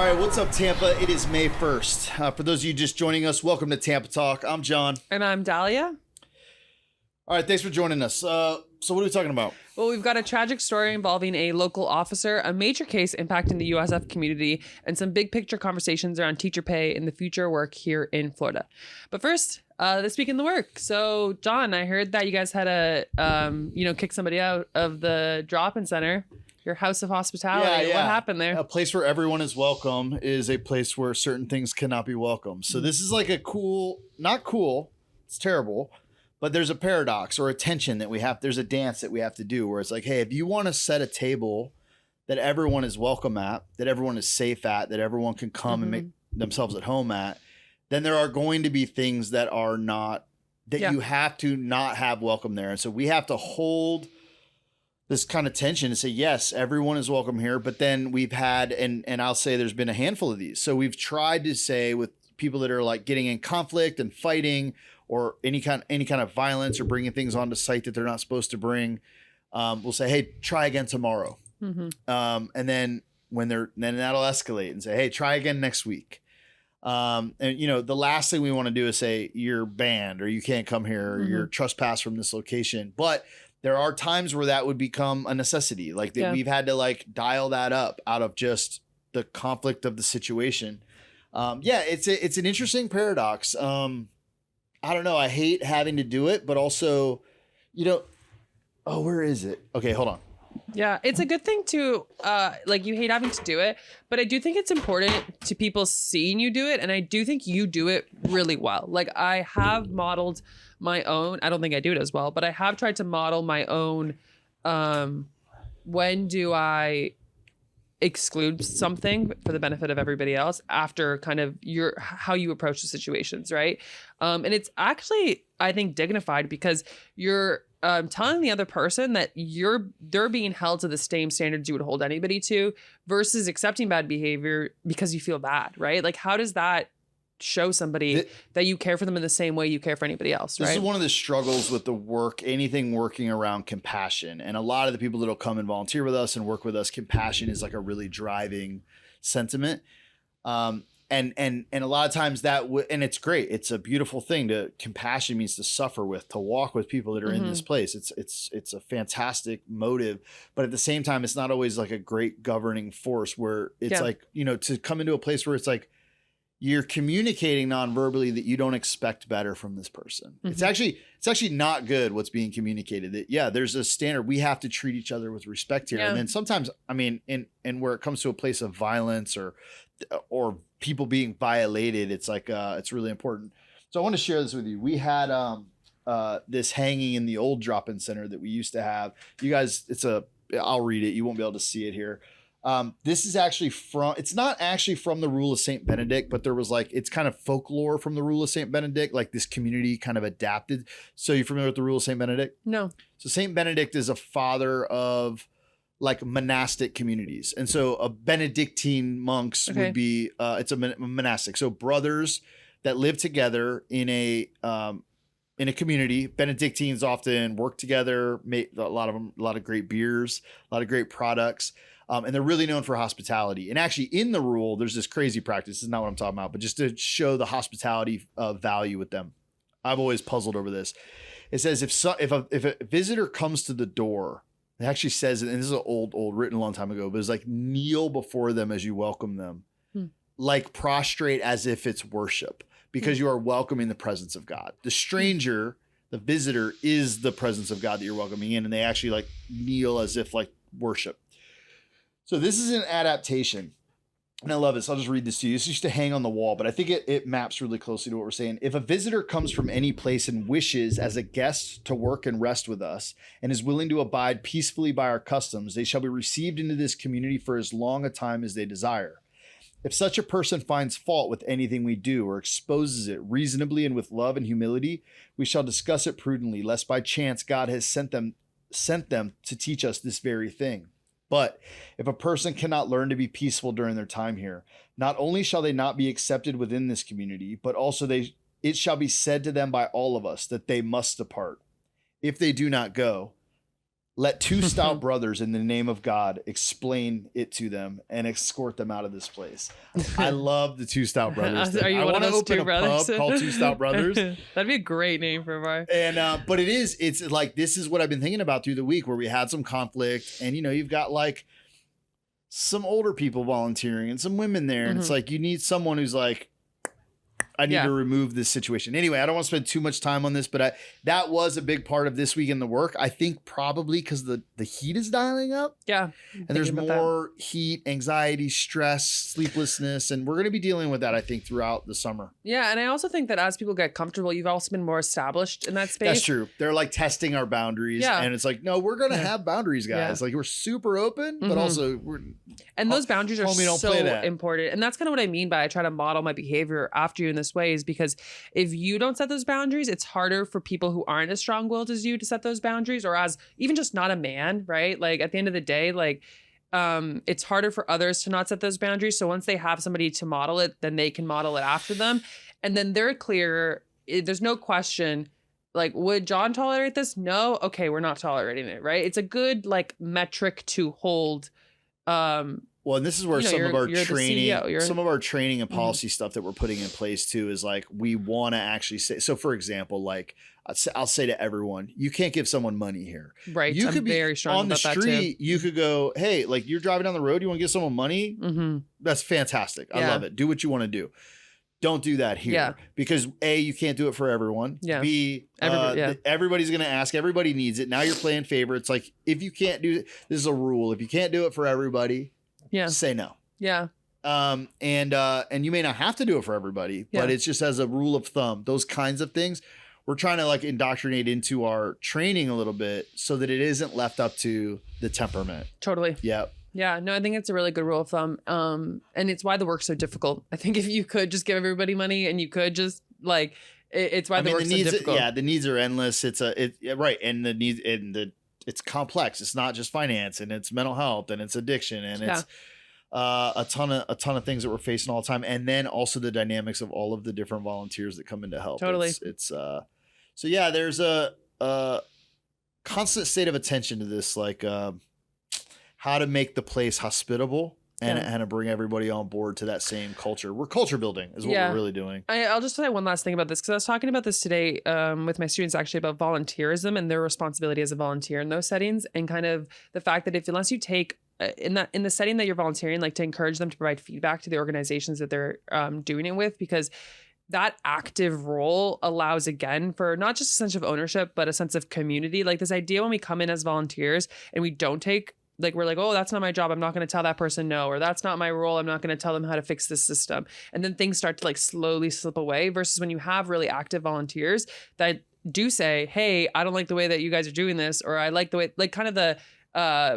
right, what's up, Tampa? It is May 1st. For those of you just joining us, welcome to Tampa Talk. I'm John. And I'm Dahlia. All right, thanks for joining us. So what are we talking about? Well, we've got a tragic story involving a local officer, a major case impacting the USF community, and some big picture conversations around teacher pay and the future work here in Florida. But first, this week in the work. So, John, I heard that you guys had to, kick somebody out of the drop-in center, your house of hospitality. Yeah. What happened there? A place where everyone is welcome is a place where certain things cannot be welcome. So this is like a not cool, it's terrible, but there's a paradox or a tension that there's a dance that we have to do where it's like, hey, if you want to set a table that everyone is welcome at, that everyone is safe at, that everyone can come and make themselves at home at, then there are going to be things that are not, you have to not have welcome there. And so we have to hold this kind of tension and say, yes, everyone is welcome here. But then we've had, and I'll say there's been a handful of these. So we've tried to say with people that are like getting in conflict and fighting or any kind of violence or bringing things onto site that they're not supposed to bring, we'll say, hey, try again tomorrow. And then then that'll escalate and say, hey, try again next week. And the last thing we want to do is say you're banned or you can't come here or you're trespassed from this location. But there are times where that would become a necessity. Like that we've had to like dial that up out of just the conflict of the situation. It's an interesting paradox. I don't know. I hate having to do it, but also, where is it? Okay, hold on. Yeah, it's a good thing to, you hate having to do it, but I do think it's important to people seeing you do it. And I do think you do it really well. Like I have modeled my own, I don't think I do it as well, but I have tried to model my own, when do I exclude something for the benefit of everybody else after kind of how you approach the situations, right? And it's actually, I think, dignified because you're telling the other person that they're being held to the same standards you would hold anybody to versus accepting bad behavior because you feel bad, right? Like how does that show somebody that you care for them in the same way you care for anybody else, right? This is one of the struggles with anything working around compassion. And a lot of the people that'll come and volunteer with us and work with us, compassion is like a really driving sentiment. And a lot of times and it's great. It's a beautiful thing compassion means to suffer with, to walk with people that are in this place. It's a fantastic motive, but at the same time, it's not always like a great governing force where it's like, to come into a place where it's like, you're communicating non-verbally that you don't expect better from this person. It's actually not good what's being communicated. That there's a standard. We have to treat each other with respect here. And then sometimes, I mean, and where it comes to a place of violence or people being violated, it's like it's really important. So I want to share this with you. We had this hanging in the old drop-in center that we used to have. You guys, I'll read it. You won't be able to see it here. This is actually it's not actually from the Rule of St. Benedict, but there was it's kind of folklore from the Rule of St. Benedict, like this community kind of adapted. So you familiar with the Rule of St. Benedict? No. So St. Benedict is a father of like monastic communities. And so a Benedictine monks would be, it's a monastic. So brothers that live together in a community. Benedictines often work together, make a lot of great beers, a lot of great products. And they're really known for hospitality. And actually in the rule, there's this crazy practice. This is not what I'm talking about, but just to show the hospitality value with them. I've always puzzled over this. It says if a visitor comes to the door, it actually says, and this is an old written a long time ago, but it's like kneel before them as you welcome them, like prostrate as if it's worship, because you are welcoming the presence of God. The stranger, the visitor, is the presence of God that you're welcoming in, and they actually like kneel as if like worship. So this is an adaptation, and I love it. So I'll just read this to you. This used to hang on the wall, but I think it maps really closely to what we're saying. If a visitor comes from any place and wishes as a guest to work and rest with us and is willing to abide peacefully by our customs, they shall be received into this community for as long a time as they desire. If such a person finds fault with anything we do or exposes it reasonably and with love and humility, we shall discuss it prudently, lest by chance God has sent them to teach us this very thing. But if a person cannot learn to be peaceful during their time here, not only shall they not be accepted within this community, but also it shall be said to them by all of us that they must depart. If they do not go, Let two stout brothers in the name of God explain it to them and escort them out of this place. I love the two stout brothers. Are you I one of want to those open two a brothers? pub called Two Stout Brothers. That'd be a great name for a bar. And but it's like, this is what I've been thinking about through the week, where we had some conflict, and you've got like some older people volunteering and some women there, and it's like, you need someone who's like, I need to remove this situation. Anyway, I don't want to spend too much time on this, but that was a big part of this week in the work. I think probably because the heat is dialing up. Yeah. And there's more heat, anxiety, stress, sleeplessness. And we're going to be dealing with that, I think, throughout the summer. Yeah. And I also think that as people get comfortable, you've also been more established in that space. That's true. They're like testing our boundaries. Yeah. And it's like, no, we're going to have boundaries, guys. Like, we're super open, but also and those boundaries are so important. And that's kind of what I mean by I try to model my behavior after you in this way, is because if you don't set those boundaries, it's harder for people who aren't as strong-willed as you to set those boundaries, or as even just not a man, right? Like at the end of the day, like it's harder for others to not set those boundaries. So once they have somebody to model it, then they can model it after them. And then they're clear. There's no question. Like, would John tolerate this? No. Okay, we're not tolerating it, right? It's a good like metric to hold. Well, and this is where some of our training and Mm-hmm. policy stuff that we're putting in place too is like, we want to actually say, so for example, like I'll say to everyone, you can't give someone money here. Right. You could be very strong on the about street. You could go, hey, like you're driving down the road. You want to give someone money? Mm-hmm. That's fantastic. I love it. Do what you want to do. Don't do that here because A, you can't do it for everyone. Yeah. B, everybody's going to ask. Everybody needs it. Now you're playing favorites. Like if you can't do it, this is a rule. If you can't do it for everybody, say no. Yeah. And you may not have to do it for everybody, but it's just as a rule of thumb, those kinds of things we're trying to like indoctrinate into our training a little bit so that it isn't left up to the temperament. Totally. Yeah. Yeah. No, I think it's a really good rule of thumb. And it's why the work's so difficult. I think if you could just give everybody money and you could just like, it's why the work's so difficult. The needs are endless. Right. And the needs it's complex. It's not just finance, and it's mental health, and it's addiction, and it's a ton of things that we're facing all the time. And then also the dynamics of all of the different volunteers that come in to help. Totally. So yeah, there's a constant state of attention to this, like how to make the place hospitable and to bring everybody on board to that same culture. We're culture building is what we're really doing. I'll just say one last thing about this, because I was talking about this today with my students actually about volunteerism and their responsibility as a volunteer in those settings, and kind of the fact that unless you take in the setting that you're volunteering, like to encourage them to provide feedback to the organizations that they're doing it with, because that active role allows, again, for not just a sense of ownership, but a sense of community. Like this idea when we come in as volunteers and we don't take, like, we're like, oh, that's not my job, I'm not going to tell that person no, or that's not my role, I'm not going to tell them how to fix this system. And then things start to like slowly slip away, versus when you have really active volunteers that do say, hey, I don't like the way that you guys are doing this, or I like the way, like kind of the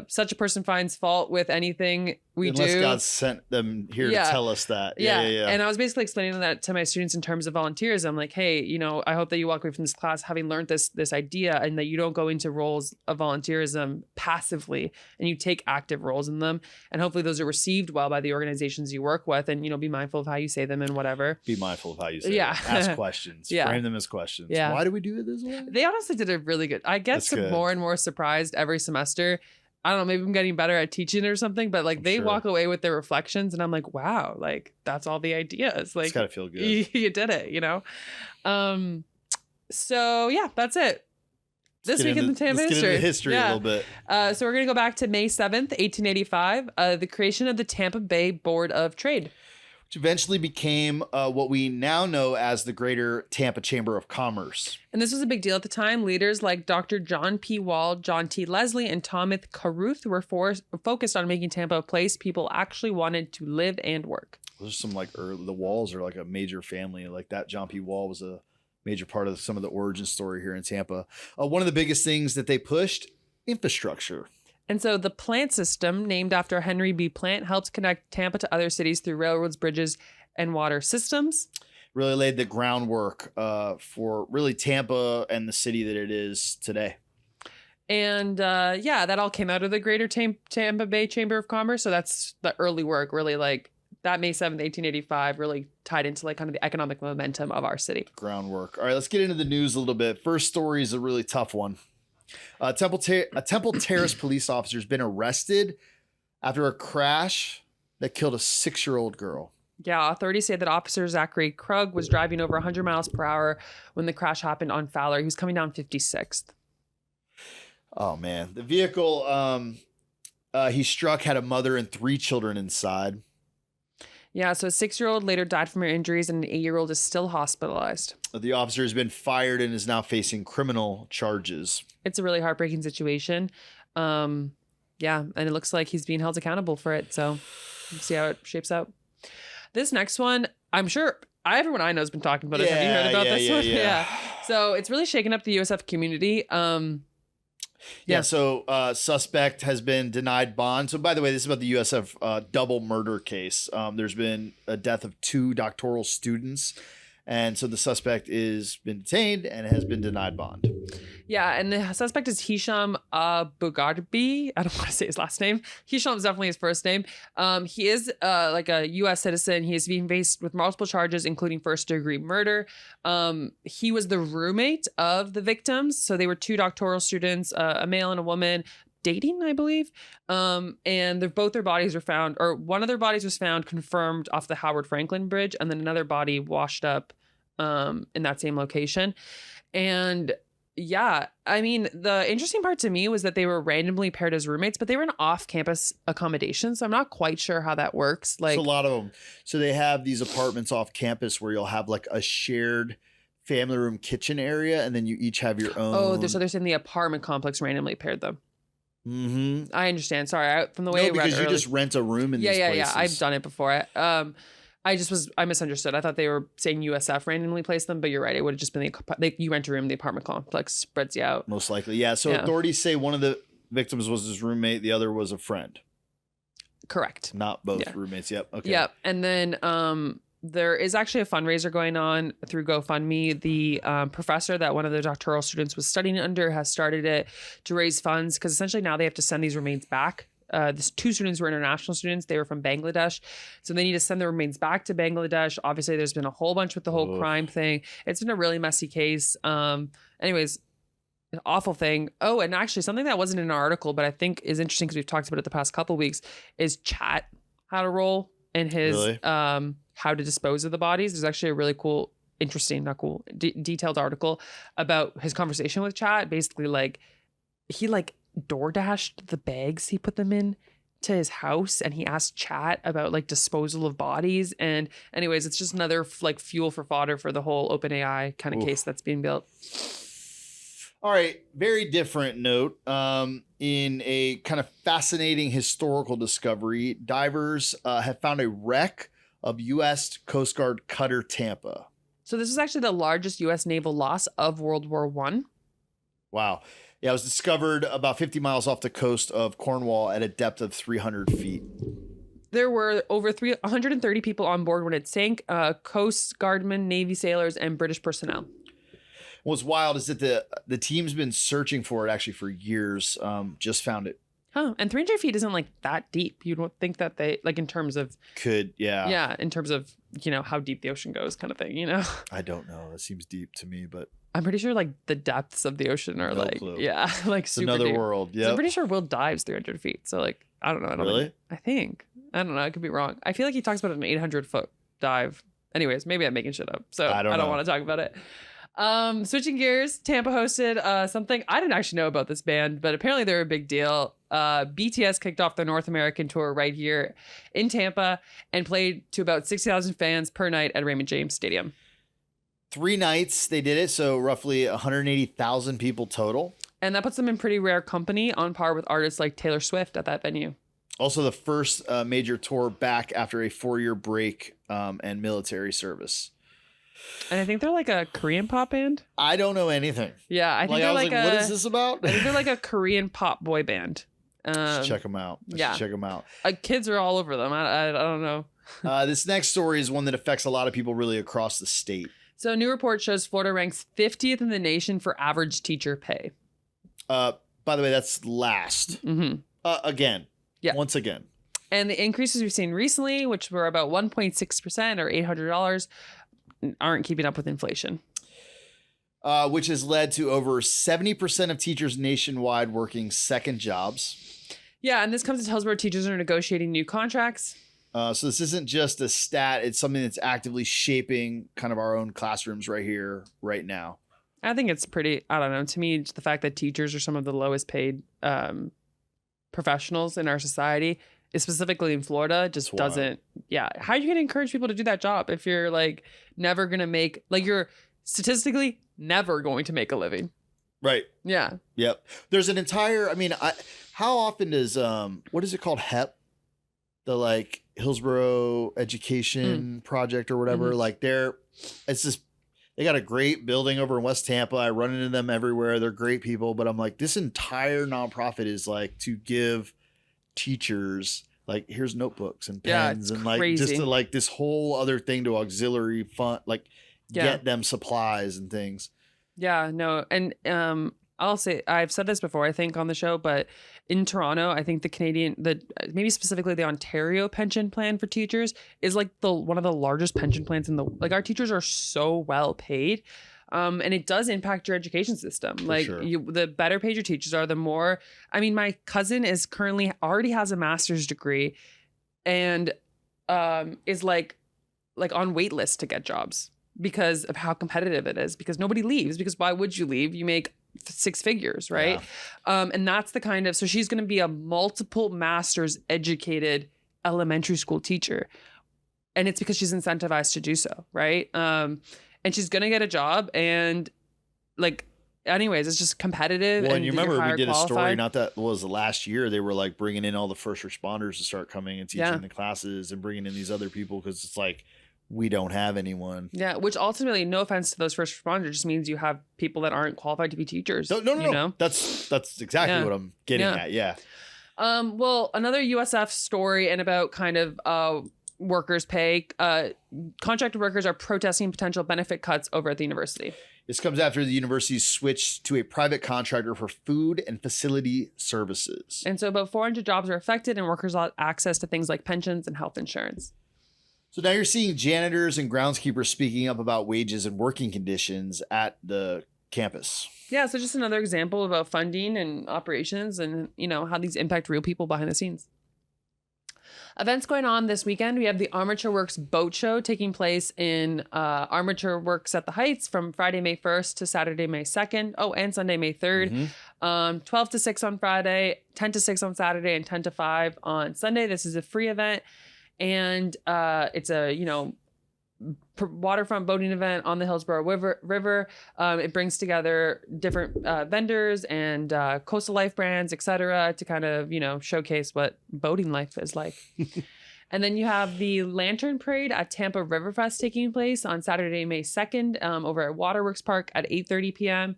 such a person finds fault with anything we do. Unless God sent them here to tell us that. Yeah. And I was basically explaining that to my students in terms of volunteerism. I'm like, hey, I hope that you walk away from this class having learned this idea, and that you don't go into roles of volunteerism passively, and you take active roles in them. And hopefully those are received well by the organizations you work with, and, be mindful of how you say them and whatever. Be mindful of how you say them. Ask questions. Frame them as questions. Why do we do it this way? They honestly did a really good. I get more and more surprised every semester. I don't know, maybe I'm getting better at teaching or something, but like they walk away with their reflections, and I'm like, wow, like that's all the ideas. Like, it's gotta feel good. You did it, So yeah, that's it. This week in the Tampa history. Let's get into history a little bit. So we're gonna go back to May 7th, 1885, the creation of the Tampa Bay Board of Trade, which eventually became what we now know as the Greater Tampa Chamber of Commerce. And this was a big deal at the time. Leaders like Dr. John P. Wall, John T. Leslie, and Thomas Caruth were focused on making Tampa a place people actually wanted to live and work. There's some the Walls are like a major family. Like that John P. Wall was a major part of some of the origin story here in Tampa. One of the biggest things that they pushed, infrastructure. And so the Plant system, named after Henry B. Plant, helps connect Tampa to other cities through railroads, bridges, and water systems. Really laid the groundwork for really Tampa and the city that it is today. And that all came out of the Greater Tampa Bay Chamber of Commerce. So that's the early work, really like that May 7th, 1885 really tied into like kind of the economic momentum of our city. Groundwork. All right, let's get into the news a little bit. First story is a really tough one. A Temple Terrace police officer has been arrested after a crash that killed a 6-year-old girl. Yeah, authorities say that Officer Zachary Krug was driving over 100 miles per hour when the crash happened on Fowler. He was coming down 56th. Oh, man. The vehicle he struck had a mother and 3 children inside. Yeah, so a 6-year-old later died from her injuries, and an 8-year-old is still hospitalized. The officer has been fired and is now facing criminal charges. It's a really heartbreaking situation. Yeah, and it looks like he's being held accountable for it. So we'll see how it shapes out. This next one, I'm sure everyone I know has been talking about it. Have you heard about this one? Yeah. So it's really shaken up the USF community. So suspect has been denied bond. So by the way, this is about the USF double murder case. There's been a death of 2 doctoral students. And so the suspect is been detained and has been denied bond. Yeah, and the suspect is Hisham Bugarbi. I don't want to say his last name. Hisham is definitely his first name. He is like a U.S. citizen. He is being faced with multiple charges, including first-degree murder. He was the roommate of the victims. So they were 2 doctoral students, a male and a woman, dating, I believe. And both their bodies were found, or one of their bodies was found confirmed off the Howard Frankland Bridge, and then another body washed up in that same location. And yeah, I mean, the interesting part to me was that they were randomly paired as roommates, but they were in off-campus accommodation. So I'm not quite sure how that works. Like, it's a lot of them. So they have these apartments off campus where you'll have like a shared family room kitchen area, and then you each have your own. Oh, so they're saying the apartment complex randomly paired them. Mm-hmm. I understand. Sorry, from the way because you just rent a room in these places. Yeah. I've done it before. I misunderstood. I thought they were saying USF randomly placed them, but you're right. It would have just been you rent a room, the apartment complex spreads you out. Most likely, yeah. So authorities say one of the victims was his roommate, the other was a friend. Correct. Not both roommates. Yep. Okay. Yep. And then there is actually a fundraiser going on through GoFundMe. The professor that one of the doctoral students was studying under has started it to raise funds, because essentially now they have to send these remains back. The 2 students were international students. They were from Bangladesh. So they need to send the remains back to Bangladesh. Obviously, there's been a whole bunch with the whole crime thing. It's been a really messy case. Anyways, an awful thing. Oh, and actually something that wasn't in an article, but I think is interesting because we've talked about it the past couple of weeks, is Chat had a role in his how to dispose of the bodies. There's actually a really cool, interesting, not cool, detailed article about his conversation with Chat. Basically, like, he DoorDashed the bags he put them in to his house, and he asked Chat about like disposal of bodies. And anyways, it's just another like fuel for fodder for the whole OpenAI kind of case that's being built. All right, very different note. In a kind of fascinating historical discovery, divers have found a wreck of U.S. Coast Guard cutter Tampa. So this is actually the largest U.S. naval loss of World War I. Wow. Yeah, it was discovered about 50 miles off the coast of Cornwall at a depth of 300 feet. There were over 130 people on board when it sank, Coast Guardmen, Navy sailors, and British personnel. What's wild is that the team's been searching for it actually for years, just found it. Huh. And 300 feet isn't like that deep. You don't think that they, like, in terms of... Yeah, in terms of, how deep the ocean goes kind of thing, I don't know. That seems deep to me, but... I'm pretty sure like the depths of the ocean are like, clue. Yeah, like it's super another deep. world. Yeah, I'm pretty sure Will dives 300 feet. So like, I don't know. Really? I think. I don't know. I could be wrong. I feel like he talks about an 800-foot dive. Anyways, maybe I'm making shit up. So I don't want to talk about it. Switching gears, Tampa hosted something. I didn't actually know about this band, but apparently they're a big deal. BTS kicked off their North American tour right here in Tampa and played to about 60,000 fans per night at Raymond James Stadium. 3 nights they did it, so roughly 180,000 people total. And that puts them in pretty rare company, on par with artists like Taylor Swift at that venue. Also the first major tour back after a 4-year break and military service. And I think they're like a Korean pop band. I don't know anything. Yeah, I think they're like what is this about? I think they're like a Korean pop boy band. Check them out. Check them out. Kids are all over them. I don't know. This next story is one that affects a lot of people really across the state. So a new report shows Florida ranks 50th in the nation for average teacher pay. By the way, that's last. Mm-hmm. Again. Yeah. Once again. And the increases we've seen recently, which were about 1.6% or $800, aren't keeping up with inflation. which has led to over 70% of teachers nationwide working second jobs. Yeah, and this comes to Hillsborough teachers are negotiating new contracts. So this isn't just a stat. It's something that's actively shaping kind of our own classrooms right here, right now. I think it's pretty, I don't know, to me, the fact that teachers are some of the lowest paid professionals in our society, specifically in Florida, just doesn't, How are you going to encourage people to do that job if you're like never going to make, like you're statistically never going to make a living? Right. Yeah. Yep. There's an entire, how often does, what is it called? HEP? The like Hillsborough Education Project or whatever. Mm-hmm. Like it's just, they got a great building over in West Tampa. I run into them everywhere. They're great people, but I'm like, this entire nonprofit is like to give teachers, like, here's notebooks and pens and like crazy. just to like this whole other thing to auxiliary fund, like get them supplies and things. Yeah, no. And I'll say, I've said this before, I think on the show, but in Toronto, I think maybe specifically the Ontario pension plan for teachers is like one of the largest pension plans like our teachers are so well paid. And it does impact your education system. For like sure. The better paid your teachers are, the more, my cousin is already has a master's degree and is like on wait list to get jobs because of how competitive it is, because nobody leaves, because why would you leave? You make 6 figures, right? Yeah. And that's the kind of, so she's going to be a multiple master's educated elementary school teacher. And it's because she's incentivized to do so, right? And she's going to get a job and like, anyways, it's just competitive. Well, and you remember we did a story, not that was last year, they were like bringing in all the first responders to start coming and teaching the classes and bringing in these other people because it's like, we don't have anyone. Yeah, which ultimately, no offense to those first responders, just means you have people that aren't qualified to be teachers. No. That's exactly what I'm getting at. Yeah. Well, another USF story and about kind of workers' pay. Contracted workers are protesting potential benefit cuts over at the university. This comes after the university switched to a private contractor for food and facility services. And so about 400 jobs are affected and workers lost access to things like pensions and health insurance. So now you're seeing janitors and groundskeepers speaking up about wages and working conditions at the campus. Yeah, so just another example about funding and operations and, how these impact real people behind the scenes. Events going on this weekend. We have the Armature Works Boat Show taking place in Armature Works at the Heights from Friday, May 1st to Saturday, May 2nd. Oh, and Sunday, May 3rd. 12 to 6 on Friday, 10 to 6 on Saturday, and 10 to 5 on Sunday. This is a free event. And it's a, waterfront boating event on the Hillsborough River. It brings together different vendors and coastal life brands, etc., to kind of, showcase what boating life is like. And then you have the Lantern Parade at Tampa Riverfest taking place on Saturday, May 2nd, over at Waterworks Park at 8:30 p.m.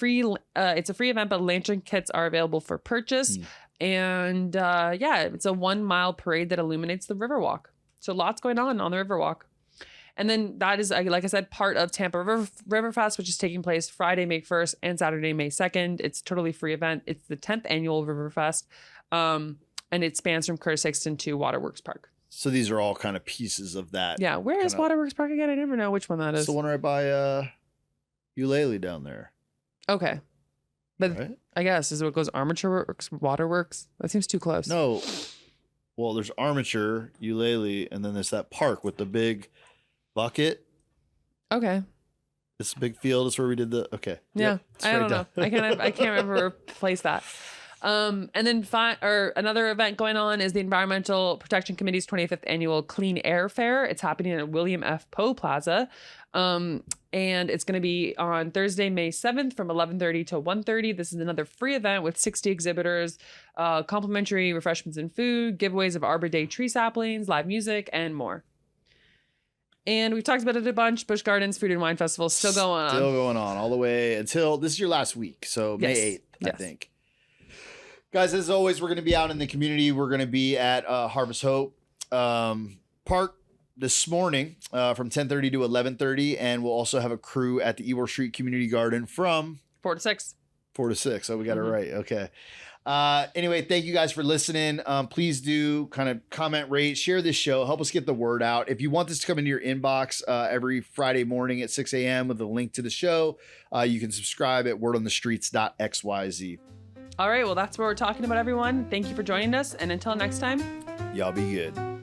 It's a free event, but lantern kits are available for purchase. And it's a 1 mile parade that illuminates the Riverwalk. So lots going on the Riverwalk. And then that is, like I said, part of Tampa Riverfest, which is taking place Friday, May 1st and Saturday, May 2nd. It's a totally free event. It's the 10th annual Riverfest. And it spans from Curtis Hickston to Waterworks Park. So these are all kind of pieces of that. Yeah. Where is Waterworks Park again? I never know which one that is. It's the one right by Eulalie down there. Okay. But right? I guess is what goes Armature Works, Waterworks. That seems too close. No. Well, there's Armature, Eulalie, and then there's that park with the big bucket. Okay. This big field is where we did the. Okay. Yeah. Yep, I don't know. I can't remember place that. And then another event going on is the Environmental Protection Committee's 25th annual Clean Air Fair. It's happening at William F. Poe Plaza. And it's going to be on Thursday, May 7th from 11:30 to 1:30. This is another free event with 60 exhibitors, complimentary refreshments and food, giveaways of Arbor Day tree saplings, live music, and more. And we've talked about it a bunch. Busch Gardens Food and Wine Festival still going on. Still going on all the way until this is your last week. So May 8th, I think. Guys, as always, we're going to be out in the community. We're going to be at Harvest Hope Park this morning from 10:30 to 11:30. And we'll also have a crew at the Ybor Street Community Garden from 4 to 6. 4 to 6. Oh, we got Mhm. it right. Okay. Anyway, thank you guys for listening. Please do kind of comment, rate, share this show, help us get the word out. If you want this to come into your inbox every Friday morning at 6 a.m. with a link to the show, you can subscribe at wordonthestreets.xyz. All right. Well, that's what we're talking about, everyone. Thank you for joining us. And until next time, Y'all be good.